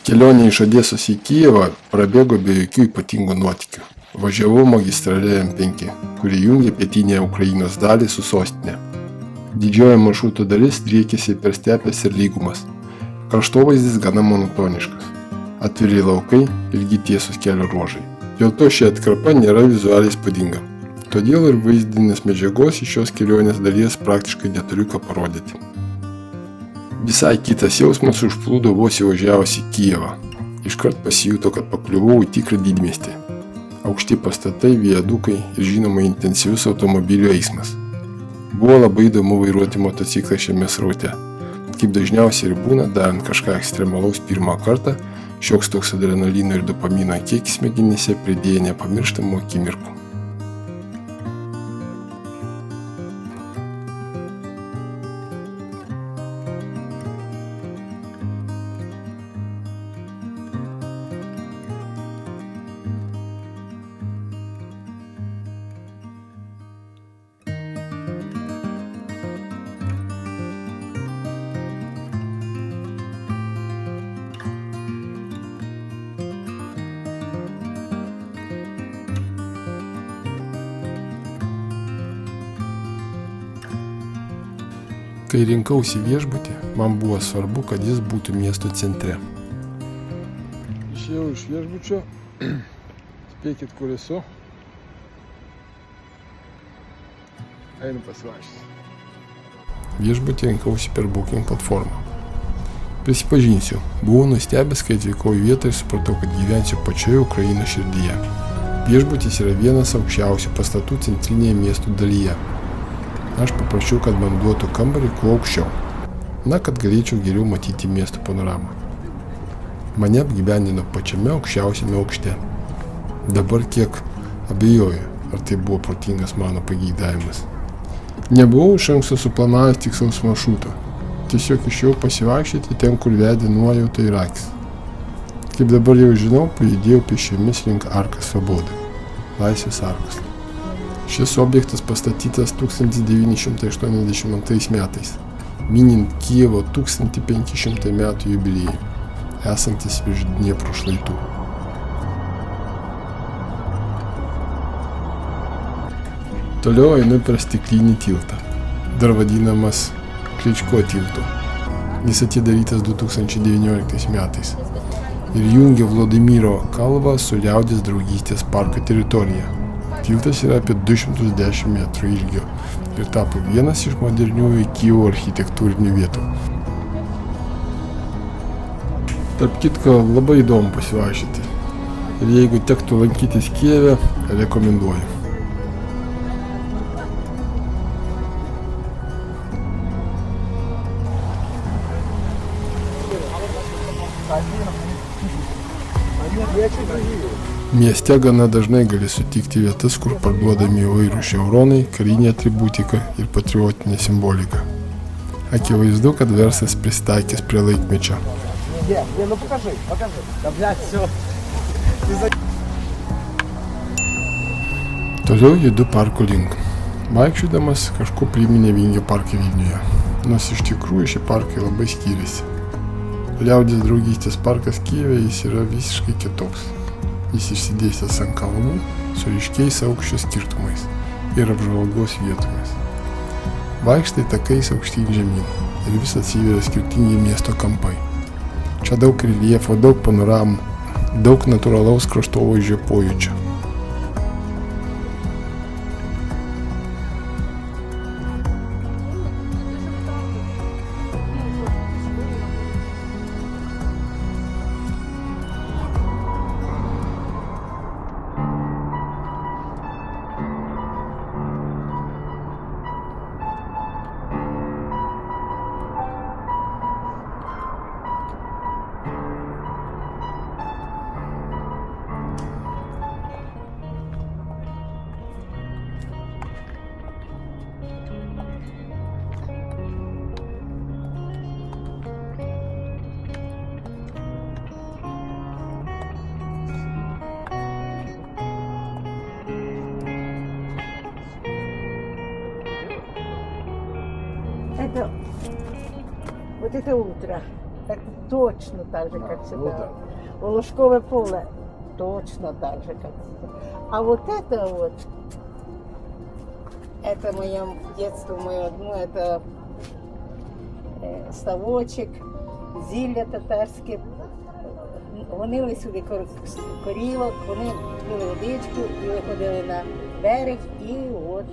Kelionė iš Odesos į Kijevą prabėgo be jokių ypatingų nuotykių. Važiavau magistrale M5, kuri jungia pietinę Ukrainos dalį su sostinė. Didžioji maršruto dalis driekėsi per stepes ir lygumas. Kraštovaizdis gana monotoniškas. Atviri laukai, ilgi tiesus kelio ruožai. Dėl to ši atkarpa nėra vizualiai įspūdinga. Todėl ir vaizdinės medžiagos iš šios kelionės dalies praktiškai neturiu ką parodyti. Visai kitas jausmas užplūdo vos įvažiavus į Kijevą. Iškart pasijuto, kad pakliuvau į tikrą didmiestį. Aukšti pastatai, viadukai ir žinoma intensyvus automobilių eismas. Buvo labai įdomu vairuoti motociklą šiame sraute. Kaip dažniausiai ir būna, darant kažką ekstremalaus pirmą kartą, šioks toks adrenalino ir dopamino kiekis smegenyse pridėjo nepamirštamų akimirkų. Kai rinkausi viešbutį, man buvo svarbu, kad jis būtų miesto centre. Išėjau iš viešbučio, spėkit, kur esu. Einu pasivaikščioti. Viešbutį rinkausi per Booking platformą. Prisipažinsiu, buvau nustebęs, kai atvykau į vietą ir supratau, kad gyvensiu pačioje Ukrainos širdyje. Viešbutis yra vienas aukščiausių pastatų centrinėje miestų dalyje. Aš paprašiau, kad man duotų kambarį kuo aukščiau. Na, kad galėčiau geriau matyti miesto panoramą. Mane apgyvendino pačiame aukščiausiame aukšte. Dabar kiek abejoju, ar tai buvo protingas mano pageidavimas. Nebuvau iš anksto suplanavęs tikslaus maršruto. Tiesiog išėjau pasivaikščioti ten, kur vedė nuojauta ir akis. Kaip dabar jau žinau, pajudėjau pėsčiomis link Arka Svoboda, Laisvės arkos. Šis objektas pastatytas 1982 metais, minint Kijevo 1500 metų jubiliejų, esantis virš Dniepro šlaitų. Toliau einu per stiklinį tiltą, dar vadinamas Kličko tiltu. Jis atidarytas 2019 metais ir jungia Vladimiro kalvą su Liaudies draugystės parko teritorija. Tiltas yra apie 210 metrų ilgio ir tapo vienas iš moderniųjų Kijevo architektūrinių vietų. Tarp kitko, labai įdomu pasivaikščioti. Ir jeigu tektų lankytis Kijeve, rekomenduoju. Mieste gana dažnai gali sutikti vietas, kur parduodami įvairūs ševronai, karinė atributika ir patriotinė simbolika. Akivaizdu, kad verslas prisitaikęs prie laikmečio. Toliau judu parko link. Vaikščiodamas kažko priminė Vingio parką Vilniuje, nors iš tikrųjų šie parkai labai skiriasi. Liaudies draugystės parkas Kijeve jis yra visiškai kitoks. Jis išsidėstęs ant kalnų su ryškiais aukščio skirtumais ir apžvalgos vietomis. Vaikštai takais aukštyn žemyn ir vis atsiveria skirtingi miesto kampai. Čia daug reljefo, daug panoramų, daug natūralaus kraštovaizdžio pojūčio. Вот это утро. это точно так же, как Ну сюда. да. Волошковое поле точно так же, как сюда. А вот, это мое детство, это ставочок, зілля татарське. Гонили сюди корівок, вони пили водичку і виходили на берег і от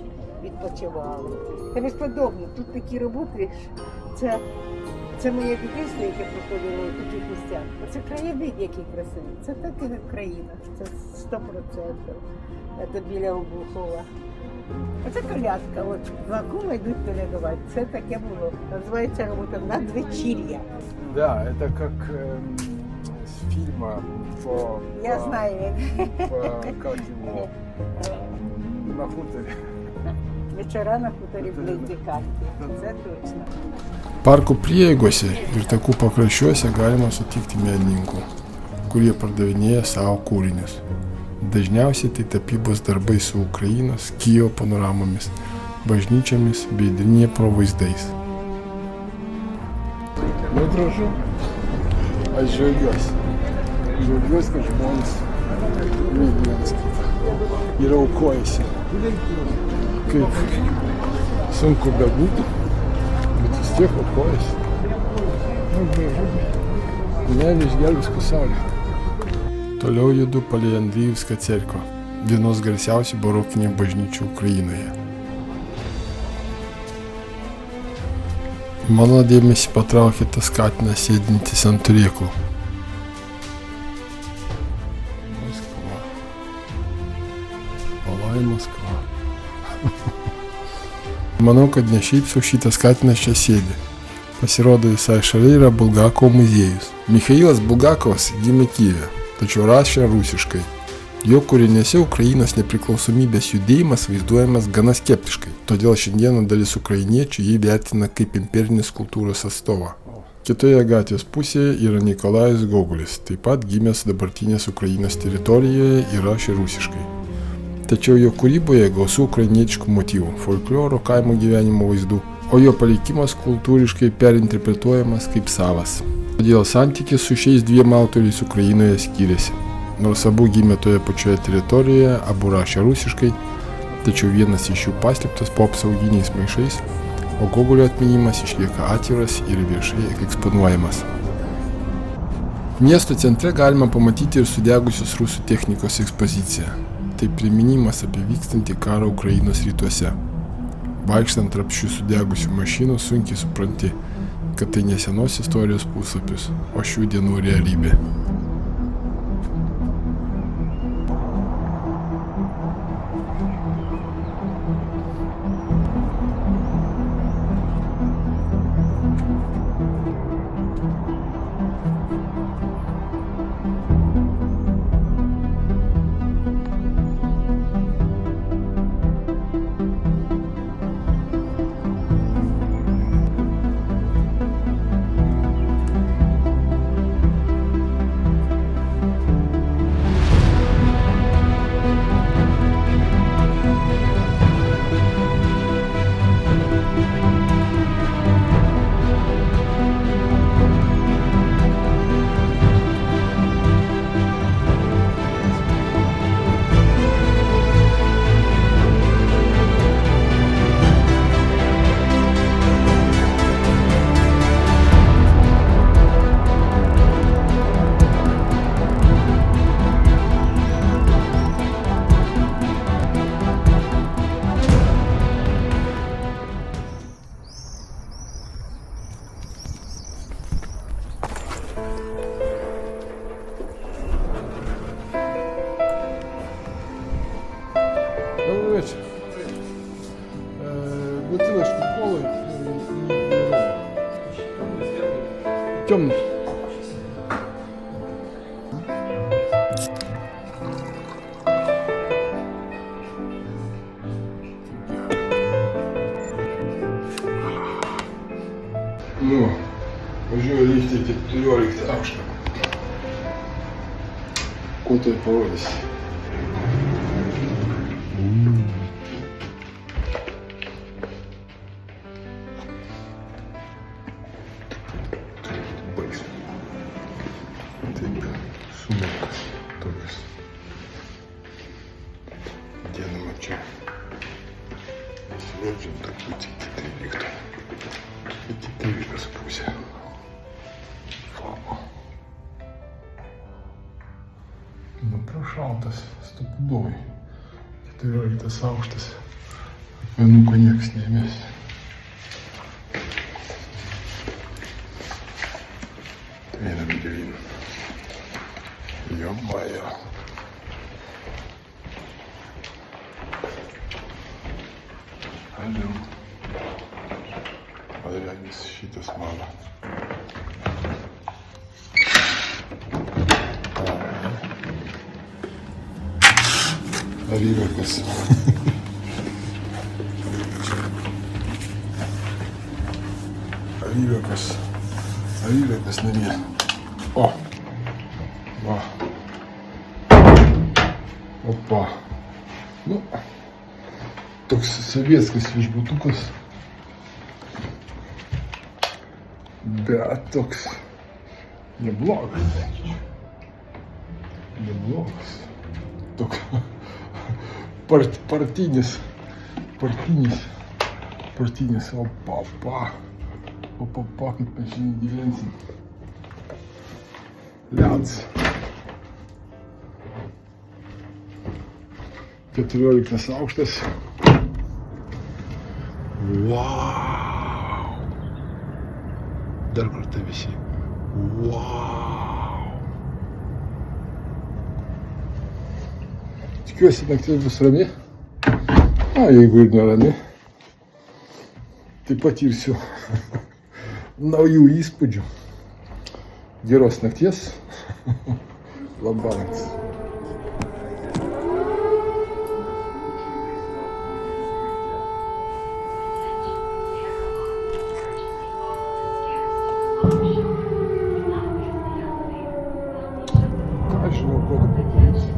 відпочивали. Це безподобно, тут такі роботи, це моє дитинство, яке проходило в таких місцях. Оце краєвид, який красивий. Це так і Україна, це 100%. Це біля Обухова. Оце колядка, от два кума йдуть колядувати. Це таке було. Називається робота «Надвечір'я». Да, это как с фильма по... Я знаю. Как его? На хуторі. Вечора на хуторі Близдикарки. Це точно. Parko prieigose ir takų pakraščiuose galima sutikti menininkų, kurie pardavinėja savo kūrinius. Dažniausiai tai tapybos darbai su Ukrainos, Kijevo panoramomis, bažnyčiamis bei Dniepro vaizdais. Nu gražu. Aš džiaugiuosi. Džiaugiuosi, kad žmonės myli vienas kitą ir aukojasi. Kaip sunku bebūtų, bet vis tiek aukojasi. Nu gražu. Meilė išgelbės pasaulį. Toliau judu palei Andrijevską cerkvę, vienos garsiausių barokinių bažnyčių Ukrainoje. Mano dėmesį patraukė tas katinas sėdintis ant turėklų. Maskva. Palai Maskva. Manau, kad ne šiaip sau šitas katinas čia sėdi. Pasirodo, visai šalia yra Bulgakovo muziejus. Michailas Bulgakovas gimė Kijeve, tačiau rašė rusiškai. Jo kūriniuose Ukrainos nepriklausomybės judėjimas vaizduojamas gana skeptiškai, todėl šiandieną dalis ukrainiečių jį vertina kaip imperinės kultūros atstovą. Kitoje gatvės pusėje yra Nikolajus Gogolis, taip pat gimęs dabartinės Ukrainos teritorijoje ir rašė rusiškai. Tačiau jo kūryboje gausu ukrainietiškų motyvų, folkloro, kaimo gyvenimo vaizdų, o jo palikimas kultūriškai perinterpretuojamas kaip savas. Todėl santykis su šiais dviem autoriais Ukrainoje skiriasi. Nors abu gimė toje pačioje teritorijoje, abu rašė rusiškai, tačiau vienas iš jų paslėptas po apsauginiais maišais, o Gogolio atminimas išlieka atviras ir viešai eksponuojamas. Miesto centre galima pamatyti ir sudegusios rusų technikos ekspoziciją. Tai priminimas apie vykstantį karą Ukrainos rytuose. Vaikštant tarp šių sudegusių mašinų sunkiai supranti, kad tai ne senos istorijos puslapius, o šių dienų realybė. Добрий вечір. Бутилочку коли і рома. Темний. Ну, уже лифтите тулерик так что. Коты породись. Быстро. Чудовий. 14 augštas. Vienuko nieks neėmės. Einam gilyn. Jo-majo. Alio. Regis šitas mano. Avyrakas. Avyrakas namie. O. Va. Opa. Nu. Toks sovietskas viešbutukas. Bet toks neblogas. Neblogas. Toks partinis. Opa. Opa, kaip mes šiandien gyvensim. Ledas. 14 aukštas. Wow. Dar kartą visi. Wow. Tikiuosi, naktis bus rami. Jeigu ir nerami, tai patirsiu naujų įspūdžių. Geros nakties. Labanaktis. Ką aš žinau, kokią padaryti?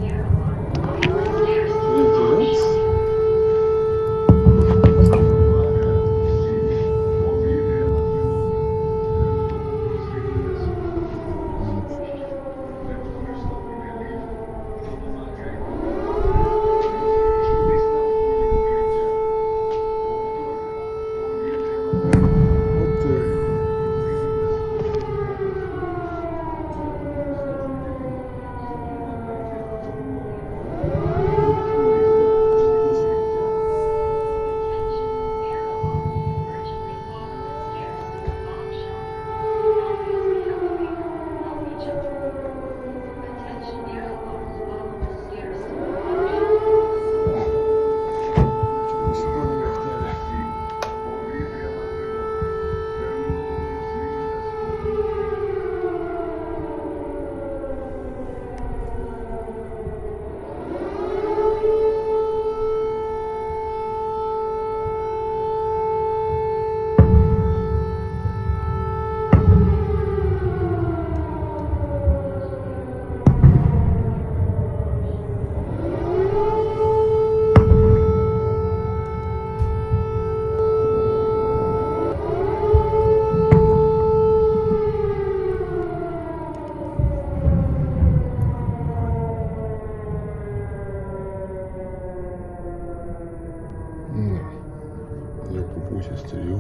Pusės 3.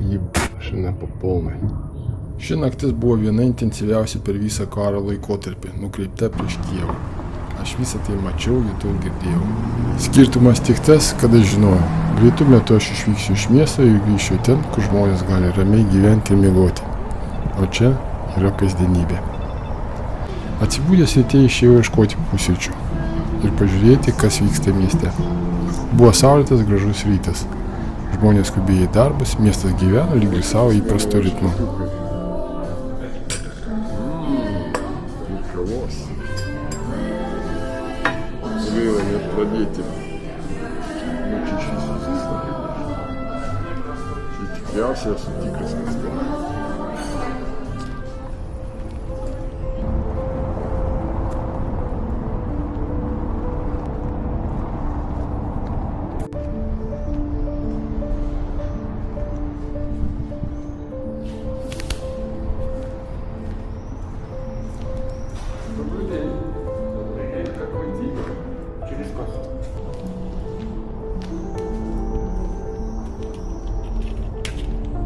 Jį po polnai. Ši naktis buvo viena intensyviausia per visą karo laikotarpį, nukreipta prieš Kijevą. Aš visą tai mačiau, jutau ir girdėjau. Skirtumas tik tas, kad aš žinojau. Greitu metu aš išvyksiu iš miesto ir grįšiu ten, kur žmonės gali ramiai gyventi ir miegoti. O čia yra kasdienybė. Atsibūdęs ryte išėjau ieškoti pusryčių ir pažiūrėti, kas vyksta mieste. Buvo saulėtas gražus rytas. Žmonės skubėjo į darbus, miestas gyveno lyg ir savo įprasto ritmo. Kavos. Gaila net pradėti. Nu, čia iš viso visą. Čia tikriausiai esu tikras, kas ten.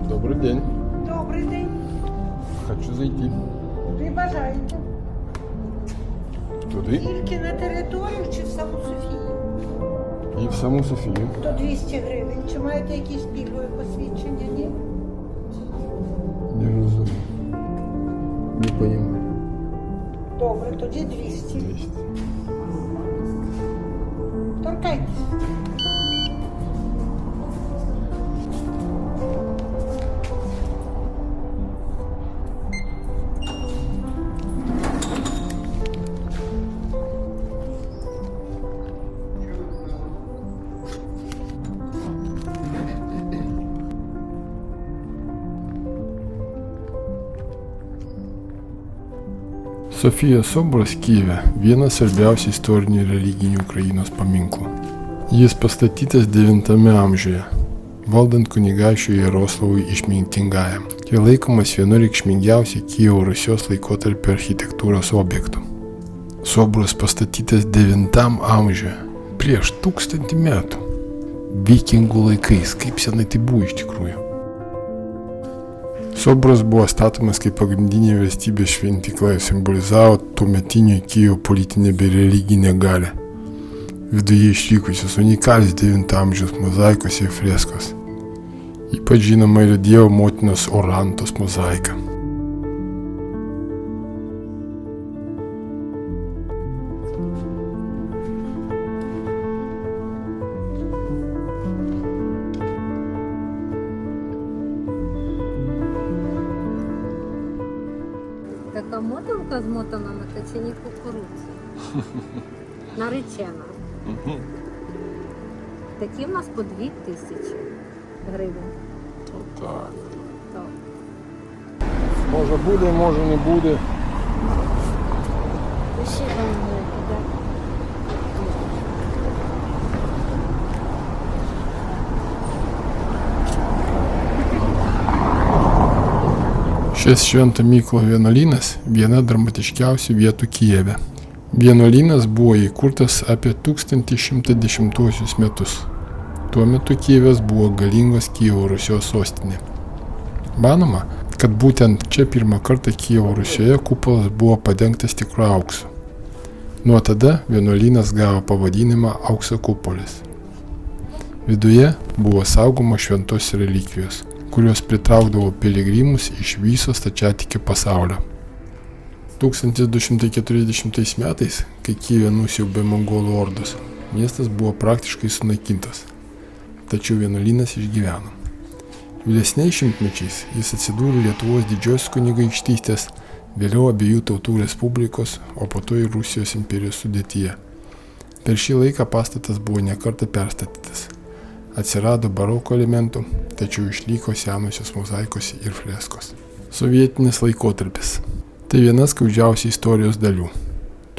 Добрый день. Добрий день. Хочу зайти. Ви бажаєте? Сюди Тільки на територію чи в саму Софію? і в саму Софію. То 200 гривень. Чи маєте якісь пільгові посвідчення? Ні? Не розумію. Не розумію. Добре, тоді 200. 200. Торкайтесь. Софія Собор з Києва – viena svarbiausių istorinių religinių Ukrainos paminklų. Jis pastatytas 9 amžiuje, valdant kunigaikščiui Jaroslavui Išmintingajam. Tai laikomas vienu reikšmingiausių Kijevo Rusios laikotarpio architektūros objektų. Soboras pastatytas 9 amžiuje, prieš 1000 metų. Vikingų laikais, kaip senai tai buvo iš tikrųjų. Soboras buvo statomas kaip pagrindinė valstybės šventykla ir simbolizavo tuometinio Kijevo politinę bei religinę galią. Viduje išlikusios unikalios 9 amžiaus mozaikos ir freskos. Ypač žinoma yra Dievo motinos Orantos mozaika. Така мотанка змотана на качані кукурудзі. Наречена. Такі в нас по 2000 гривень. Отак. Так. Може буде, може не буде. Ще вам піде. Šis Švento Mykolo vienuolynas viena dramatiškiausių vietų Kijeve. Vienuolynas buvo įkurtas apie 1110 metus. Tuo metu Kijevas buvo galingos Kijevo Rusios sostinė. Manoma, kad būtent čia pirmą kartą Kijevo Rusioje kupolas buvo padengtas tikru auksu. Nuo tada vienuolynas gavo pavadinimą Aukso kupolis. Viduje buvo saugoma šventos relikvijos, kurios pritraukdavo piligrimus iš viso stačiatikių pasaulio. 1240 metais, kai Kijeve nusiaubė mongolų ordos, miestas buvo praktiškai sunaikintas, tačiau vienuolynas išgyveno. Vėlesniais šimtmečiais jis atsidūrė Lietuvos didžiosios kunigaikštystės, vėliau abiejų tautų respublikos, o po to ir Rusijos imperijos sudėtyje. Per šį laiką pastatas buvo nekartą perstatytas. Atsirado baroko elementų, tačiau išliko senosios mozaikos ir freskos. Sovietinis laikotarpis. Tai viena skaudžiausių istorijos dalių.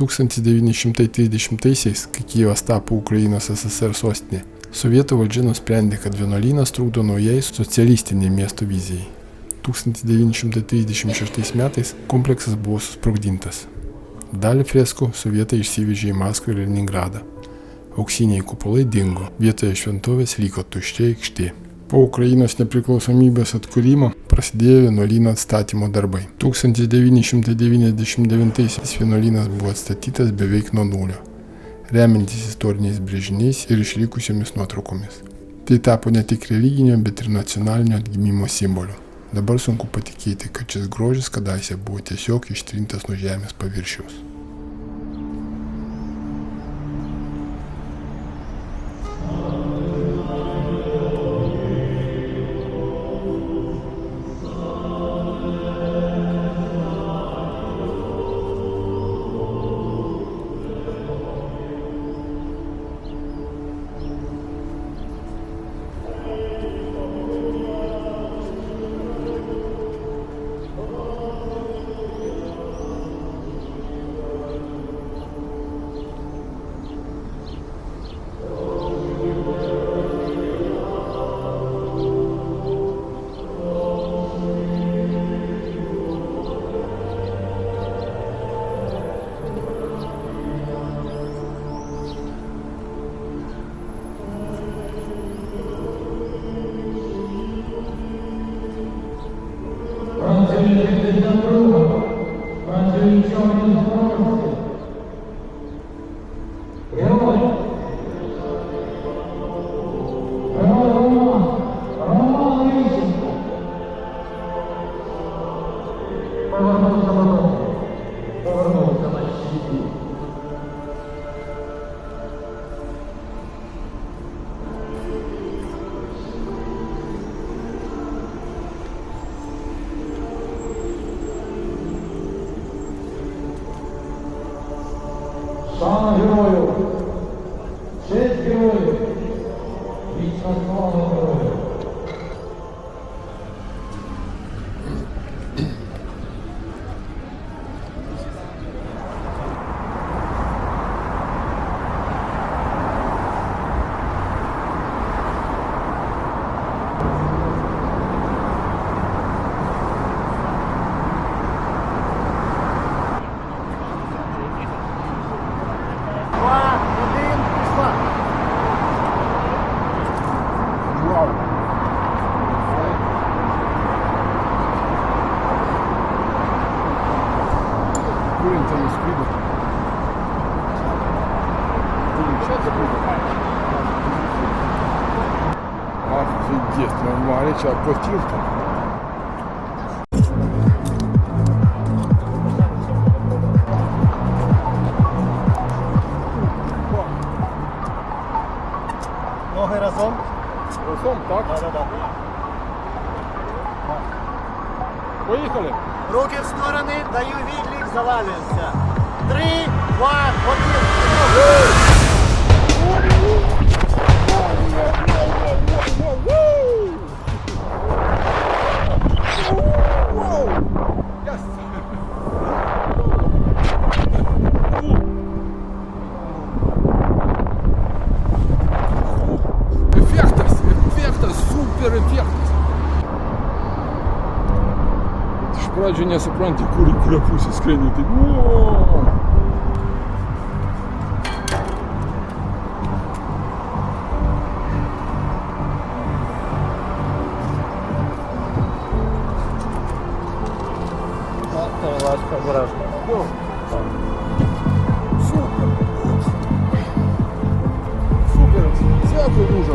1930-aisiais, kai Kijevas tapo Ukrainos SSR sostinė, sovietų valdžia nusprendė, kad vienuolynas trukdo naujai socialistiniai miesto vizijai. 1936 metais kompleksas buvo susprogdintas. Dalį freskų sovietai išsivežė į Maskvą ir Leningradą. Auksiniai kupolai dingo, vietoje šventovės liko tuščia aikštė. Po Ukrainos nepriklausomybės atkūrimo prasidėjo vienuolyno atstatymo darbai. 1999 vienuolynas buvo atstatytas beveik nuo nulio, remiantis istoriniais brėžiniais ir išlikusiomis nuotraukomis. Tai tapo ne tik religinio, bet ir nacionalinio atgimimo simboliu. Dabar sunku patikėti, kad šis grožis kadaise buvo tiesiog ištrintas nuo žemės paviršiaus. героїв. 6 героїв. Вічна слава героїв. Курень там не спіде. Офигеть, нормально, что оплатил-то. Ноги разом. Разом, так? Да. Поїхали. Руки в сторони, даю відлік, завалюємося. 3, 2, 1. Ефектас, супер ефектас. Spravdženje supranti, kuria pusė skrendė. Tai, Ласка, обережно. Супер. Супер. Дякую дуже.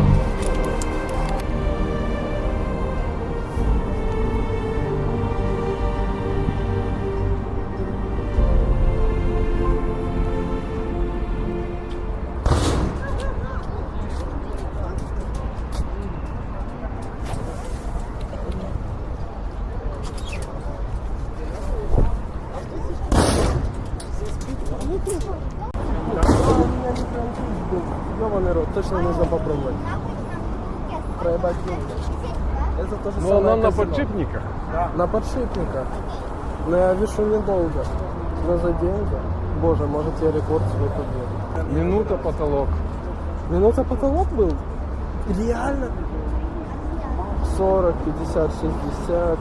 Ёбаный рот, точно нужно попробовать. Проебать деньги. Это то же Ну, самое нам на казино. подшипниках. На подшипниках. Но я вешу недолго. Но за деньги. Боже, может я рекорд свой побил. Минута потолок. Минута потолок был? Реально? 40, 50, 60.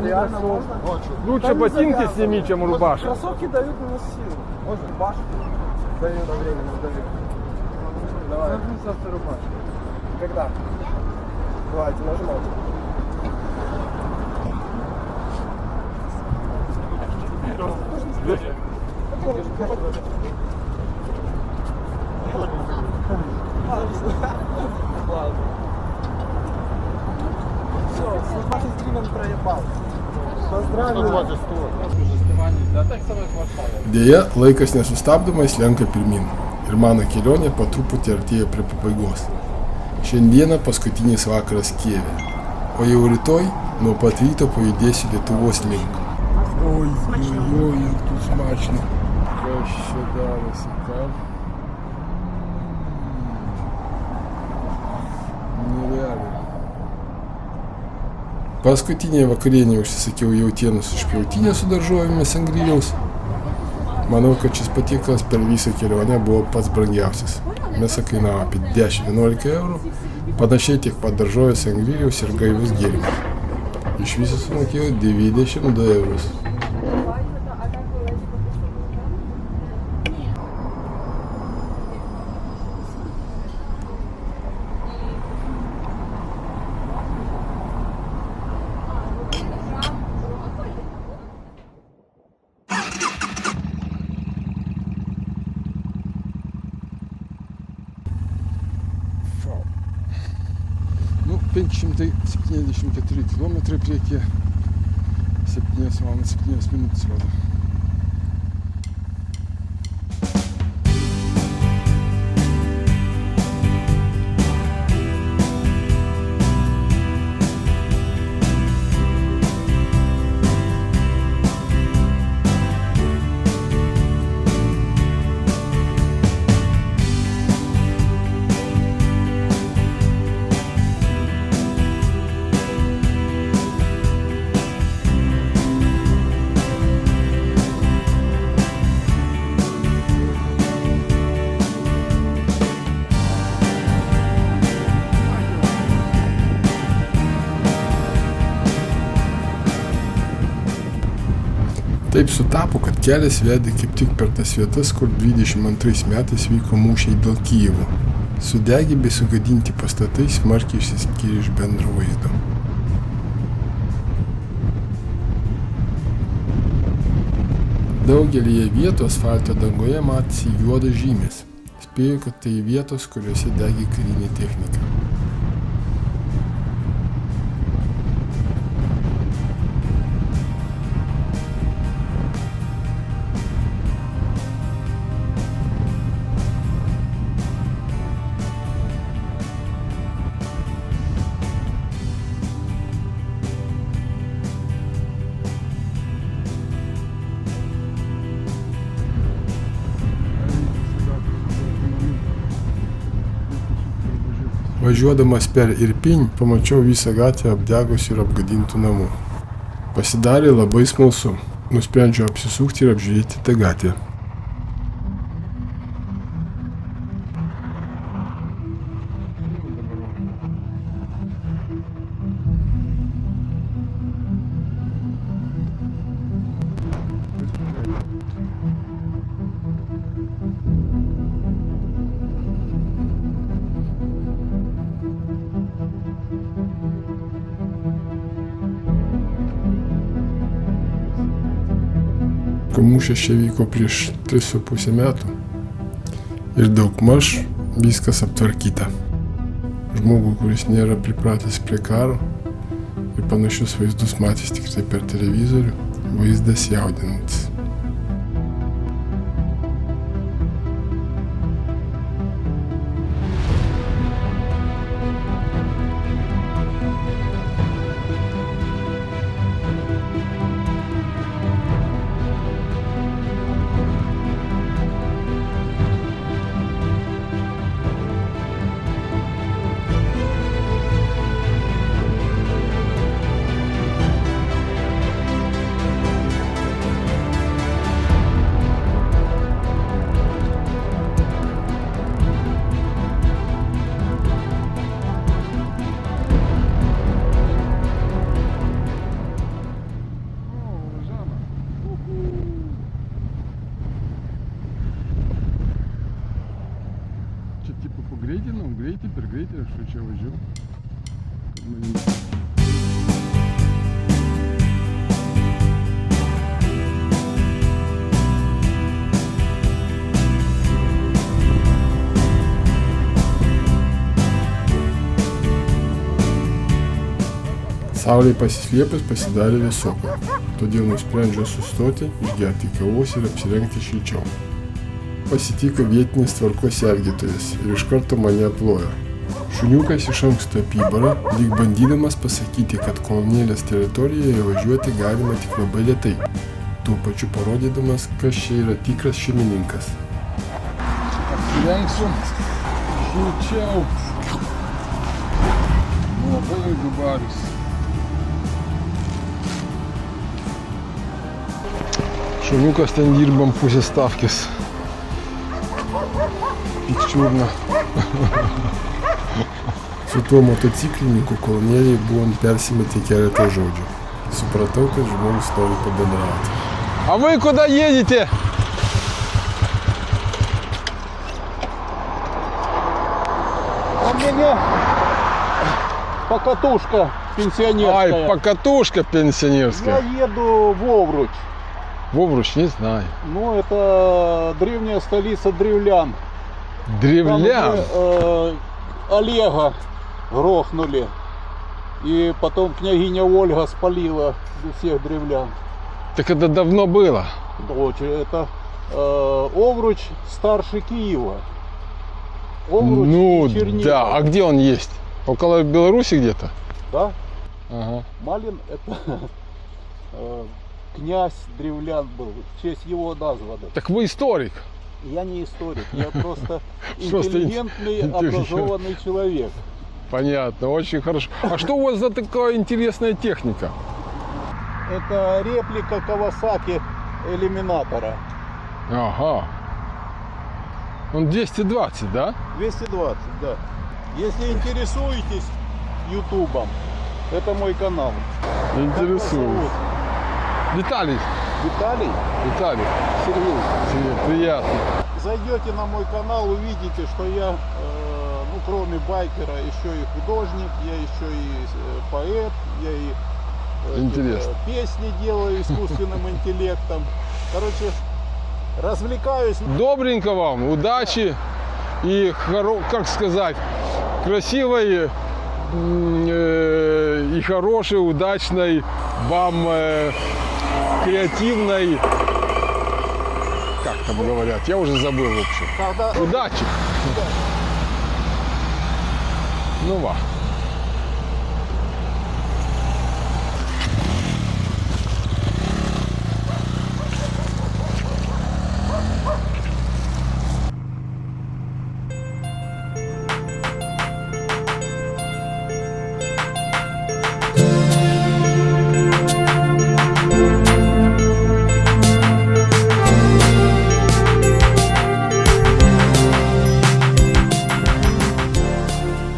Реально можно? Лучше ботинки сними, чем рубашку. Кроссовки дают мне силу. Можно рубашку? Дают на время, дают. Давай. Нажми рубашку. Когда? Давайте, нажимайте. Все, 120 гривен проебал. Поздравляю. Deja, laikas nesustabdomas slenka pirmin ir mano kelionė po truputį artėja prie pabaigos. Šiandieną paskutinis vakaras Kijeve, o jau rytoj nuo pat ryto pajudėsiu Lietuvos link. Ой, як тут смачно. Kas čia darosi, ką? Nerealiai. Paskutinėje vakarienėje užsisakiau jautienos iš pjautinės su daržovėmis ant griliaus. Manau, kad šis patiekalas per visą kelionę buvo pats brangiausias. Mėsa kainavo apie 10-11 eurų. Panašiai tiek pat daržovės ant griliaus ir gaivus gėrimas. Iš viso sumokėjau 92 eurus. Nu, 574 km priekyje, 7 valandas 7 minutės rodo. Taip sutapo, kad kelias vedė kaip tik per tas vietas, kur 22 metais vyko mūšiai dėl Kijevo. Sudegę bei sugadinti pastatai smarkiai išsiskyrė iš bendro vaizdo. Daugelyje vietų asfalto dangoje matėsi juodos žymės. Spėju, kad tai vietos, kuriuose degė karinė technika. Važiuodamas per Irpinį pamačiau visą gatvę apdegusių ir apgadintų namų. Pasidarė labai smalsu. Nusprendžiau apsisukti ir apžiūrėti tą gatvę. Mūšis čia vyko prieš 3,5 metų ir daugmaž viskas aptvarkyta. Žmogui, kuris nėra pripratęs prie karo ir panašius vaizdus matęs tik tai per televizorių, vaizdas jaudinantis. Tipo pagreitinau, greitį per greitį, aš čia važiavau. Saulei pasislėpus pasidarė vėsoka, todėl nusprendžiau sustoti, išgerti kavos ir apsirengti šilčiau. Pasitiko vietinis tvarkos sergėtojas ir iš karto mane aplojo. Šuniukas iš anksto apybara, lyg bandydamas pasakyti, kad kolonėlės teritorijoje važiuoti galima tik labai lėtai, tuo pačiu parodydamas, kas čia yra tikras šeimininkas. Apsirengsiu šilčiau. Labai dubarius. Šuniukas ten dirbam pusę stavkės. Pikčiurna. Su tuo motociklininku kolonėliai buvom persimetę keletą žodžių. Supratau, kad žmogus nori pabendrauti. А вы куда едете? У меня покатушка пенсионерская. Ай, покатушка пенсионерская. Я еду в Овруч. В Овруч не знаю. Ну, это древняя столица древлян. Древлян? Там, где, Олега грохнули. И потом княгиня Ольга спалила всех древлян. Так это давно было. Дочь, это Овруч старше Киева. Овруч Ну и Чернигов. да, а где он есть? Около Беларуси где-то? Да? Ага. Малин это князь древлян был, в честь его названо. Так вы историк. Я не историк, я просто Просто интеллигентный, образованный человек. Понятно, очень хорошо. А что у вас за такая интересная техника? Это реплика Кавасаки Элиминатора. Ага. Он 220, да? 220, да. Если интересуетесь ютубом, это мой канал. Интересует. Виталий, Виталий? Виталий, Сергей. приятно. Зайдете на мой канал, увидите, что я, ну, кроме байкера, еще и художник, я еще и поэт, я и Интересно. песни делаю искусственным интеллектом. Короче, развлекаюсь. Добренько вам, удачи и, как сказать, красивой и хорошей, удачной вам креативной, как там говорят, я уже забыл в общем. Когда... Удачи! Ну ва.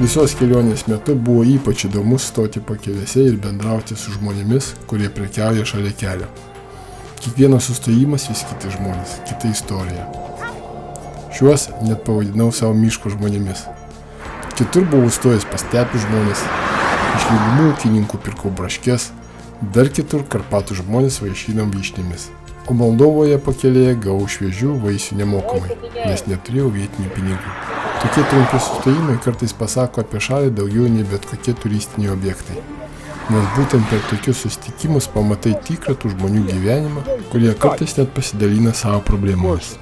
Visos kelionės metu buvo ypač įdomu stoti pakelėse ir bendrauti su žmonėmis, kurie prekiauja šalia kelio. Kiekvienas sustojimas vis kiti žmonės, kita istorija. Šiuos net pavadinau savo miško žmonėmis. Kitur buvau stojęs pas stepių žmonės, iš lygumų ūkininkų pirkau braškes, dar kitur Karpatų žmonės vaišinam vyšnėmis. O Moldovoje pakelėje gavau šviežių vaisių nemokamai, nes neturėjau vietinių pinigų. Tokie trumpi sustojimai kartais pasako apie šalį daugiau nei bet kokie turistiniai objektai. Nes būtent per tokius susitikimus pamatai tikrą tų žmonių gyvenimą, kurie kartais net pasidalina savo problemomis.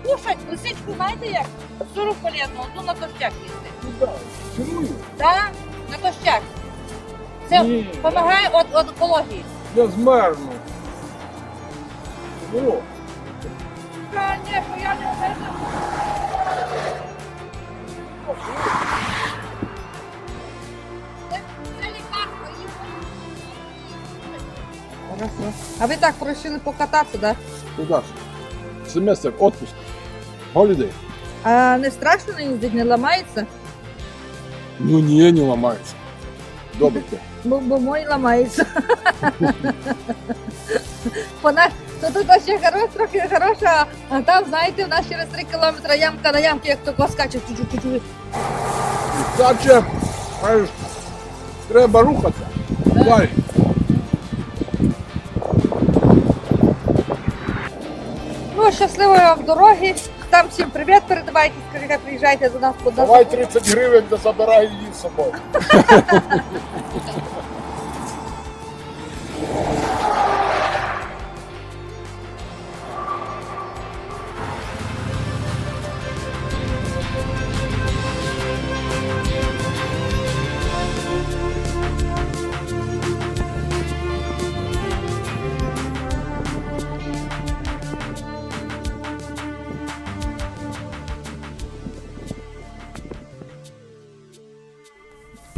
Кушать лисичку знаєте як? Сорок полезно, одну на тощак їсти. Так, на тощак. Це допомагає від екології. Я змерну. Конечно, я не вмерну. Це лікарство. Хорошо. А ви так просили покататися, да? Куда ж? Семестр, отпуск. Holiday. А не страшно не їздити, не ламається? Ну не ломается. Добрый. Бо мой ламається. Тут ще трохи хороша, а там, знаєте, у нас через 3 кілометри ямка на ямки, як то скаче. Зачем? Треба рухатися. Далі. Ну, щасливої вам дороги. Там всім привіт передавайте, скажіть, приїжджайте до нас по Давай 30 гривень, да забирай її з собою.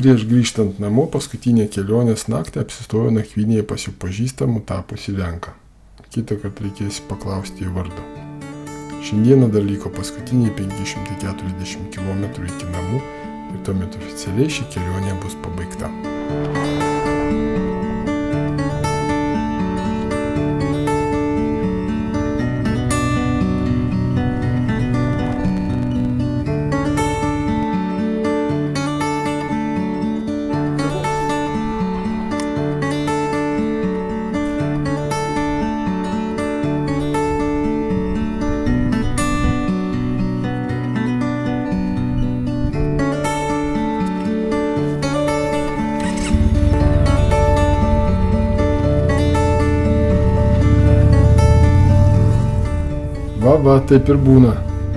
Prieš grįžtant namo paskutinę kelionės naktį apsistojo nakvynėje pas jau pažįstamų tapusi Lenką. Kitą kartą reikės paklausti jų vardo. Šiandieną dar liko paskutiniai 540 km iki namų ir tuomet oficialiai ši kelionė bus pabaigta. Va, taip ir būna.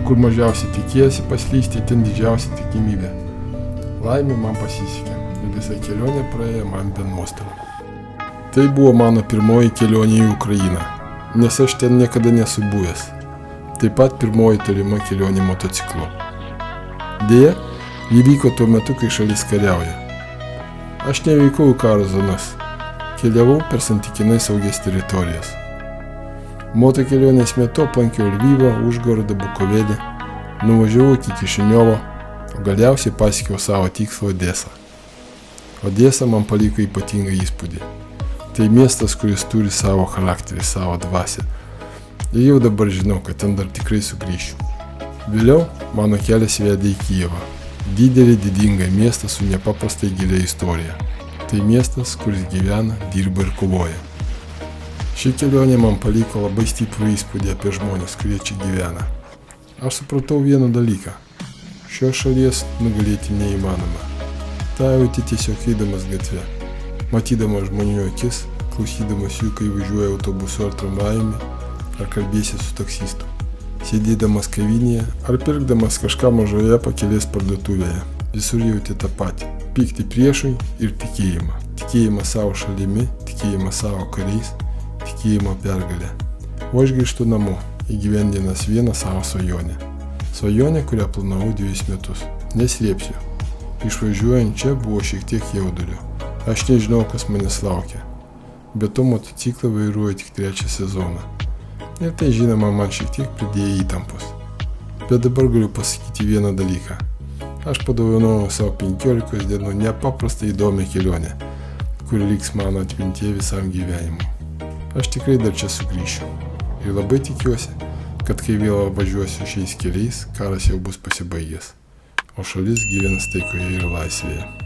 Kur mažiausiai tikėjasi paslysti, ten didžiausia tikimybė. Laimė man pasisekė ir visą kelionę praėjo man be nuostolių. Tai buvo mano pirmoji kelionė į Ukrainą, nes aš ten niekada nesu buvęs. Taip pat pirmoji tolima kelionė motociklu. Deja, ji vyko tuo metu, kai šalis kariauja. Aš nevykau į karo zonas, keliavau per santykinai saugias teritorijas. Moto kelionės metu aplankiau Lvyvą, Užgorodą, Bukovelį, Nuvažiavau iki Kišiniovo, o galiausiai pasiekiau savo tikslą Odesą. Odesa man paliko ypatingą įspūdį. Tai miestas, kuris turi savo charakterį, savo dvasią. Ir jau dabar žinau, kad ten dar tikrai sugrįšiu. Vėliau mano kelias vedė į Kijevą. Didelį, didingą miestą su nepaprastai gilia istorija. Tai miestas, kuris gyvena, dirba ir kovoja. Ši kelionė man paliko labai stiprų įspūdį apie žmonės, kurie čia gyvena. Aš supratau vieną dalyką. Šios šalies nugalėti neįmanoma. Ta jauti tiesiog eidamas gatve, matydamas žmonių akis, klausydamas jų, kai važiuoja autobusu ar tramvajumi, ar kalbėsi su taksistu, sėdėdamas kavinėje ar pirkdamas kažką mažoje pakelės parduotuvėje. Visur jauti tą patį – pykti priešui ir tikėjimą. Tikėjimą savo šalimi, tikėjimą savo kariais, tikėjimą pergalę. O aš grįžtu namo, įgyvendinęs vieną savo svajonę. Svajonė, kurią planavau 2 metus. Neslėpsiu. Išvažiuojant čia buvo šiek tiek jaudulio. Aš nežinau, kas manęs laukia. Be to motociklą vairuoju tik 3 sezoną. Ir tai žinoma man šiek tiek pridėjo įtampos. Bet dabar galiu pasakyti vieną dalyką. Aš padovanojau savo 15 dienų nepaprastai įdomią kelionę, kuri liks mano atmintyje visam gyvenimui. Aš tikrai dar čia sugrįšiu. Ir labai tikiuosi, kad kai vėl važiuosiu šiais keliais, karas jau bus pasibaigęs, o šalis gyvens taikoje ir laisvėje.